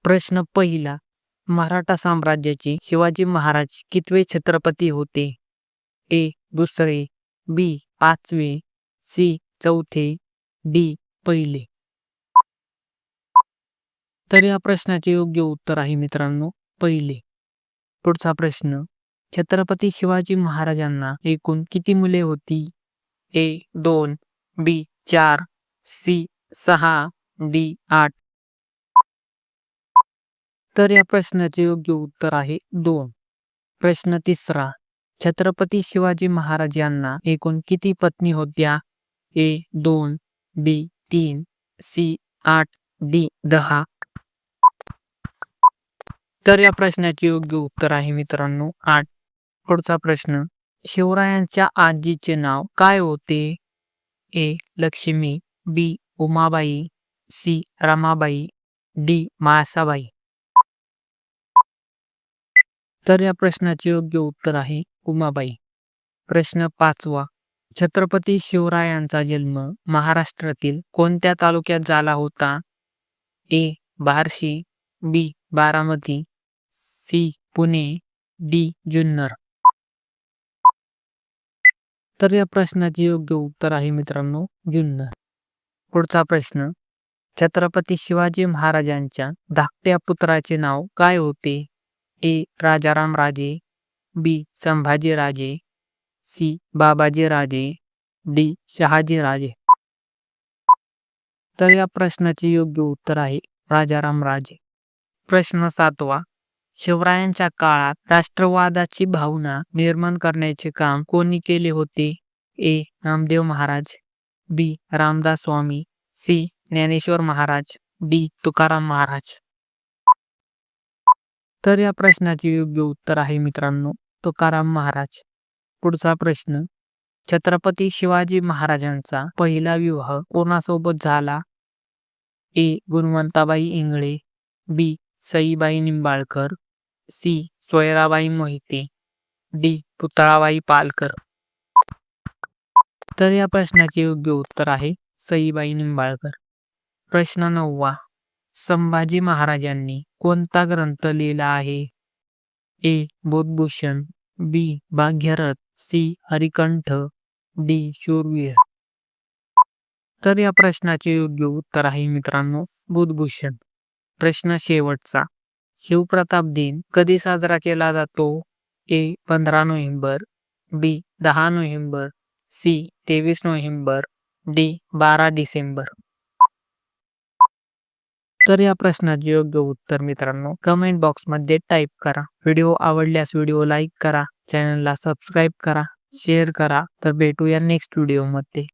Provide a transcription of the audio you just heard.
प्रश्न पहिला, मराठा साम्राज्याचे शिवाजी महाराज कितवे छत्रपती होते? ए दुसरे, बी पाचवे, सी चौथे, डी पहिले. तर या प्रश्नाचे योग्य उत्तर आहे मित्रांनो पहिले. पुढचा प्रश्न, छत्रपती शिवाजी महाराजांना एकूण किती मुले होती? ए 2, बी 4, सी 6, डी 8. तर या प्रश्नाचे योग्य उत्तर आहे 2. प्रश्न तिसरा, छत्रपती शिवाजी महाराज यांना एकूण किती पत्नी होत्या? ए 2, बी 3, सी 8, डी 10. तर या प्रश्नाचे योग्य उत्तर आहे मित्रांनो 8. पुढचा प्रश्न, शिवरायांच्या आजीचे नाव काय होते? ए लक्ष्मी, बी उमाबाई, सी रमाबाई, डी माळसाबाई. तर या प्रश्नाचे योग्य उत्तर आहे उमाबाई. प्रश्न 5वा, छत्रपती शिवरायांचा जन्म महाराष्ट्रातील कोणत्या तालुक्यात झाला होता? ए बार्शी, बी बारामती, सी पुणे, डी जुन्नर. तर या प्रश्नाचे योग्य उत्तर आहे मित्रांनो जुन्नर. पुढचा प्रश्न, छत्रपती शिवाजी महाराजांच्या धाकट्या पुत्राचे नाव काय होते? ए राजाराम राजे, बी संभाजी राजे, सी बाबाजी राजे, डी शहाजी राजे. तर या प्रश्नाचे योग्य उत्तर आहे राजाराम राजे. प्रश्न 7वा, शिवरायांच्या काळात राष्ट्रवादाची भावना निर्माण करण्याचे काम कोणी केले होते? ए नामदेव महाराज, बी रामदास स्वामी, सी ज्ञानेश्वर महाराज, डी तुकाराम महाराज. तर या प्रश्नाचे योग्य उत्तर आहे मित्रांनो तुकाराम महाराज. पुढचा प्रश्न, छत्रपती शिवाजी महाराजांचा पहिला विवाह कोणासोबत झाला? ए गुणवंताबाई इंगळे, बी सईबाई निंबाळकर, सी सोयराबाई मोहिते, डी पुतळाबाई पालकर. तर या प्रश्नाचे योग्य उत्तर आहे सईबाई निंबाळकर. प्रश्न 9वा, संभाजी महाराजांनी कोणता ग्रंथ लिहिला आहे? ए बुधभूषण, बी भाग्यरथ, सी हरिकंठ, डी शूरवीर. तर या प्रश्नाचे योग्य उत्तर आहे मित्रांनो बुधभूषण. प्रश्न शेवटचा, शिवप्रताप दिन कधी साजरा केला जातो? ए 15 नोव्हेंबर, बी 10 नोव्हेंबर, सी 23 नोव्हेंबर, डी 12 डिसेंबर. तर या प्रश्नाचे योग्य उत्तर मित्रांनो कमेंट बॉक्समध्ये टाईप करा. व्हिडिओ आवडल्यास व्हिडिओ लाईक करा, चॅनलला सबस्क्राईब करा, शेअर करा. तर भेटूया नेक्स्ट व्हिडिओमध्ये.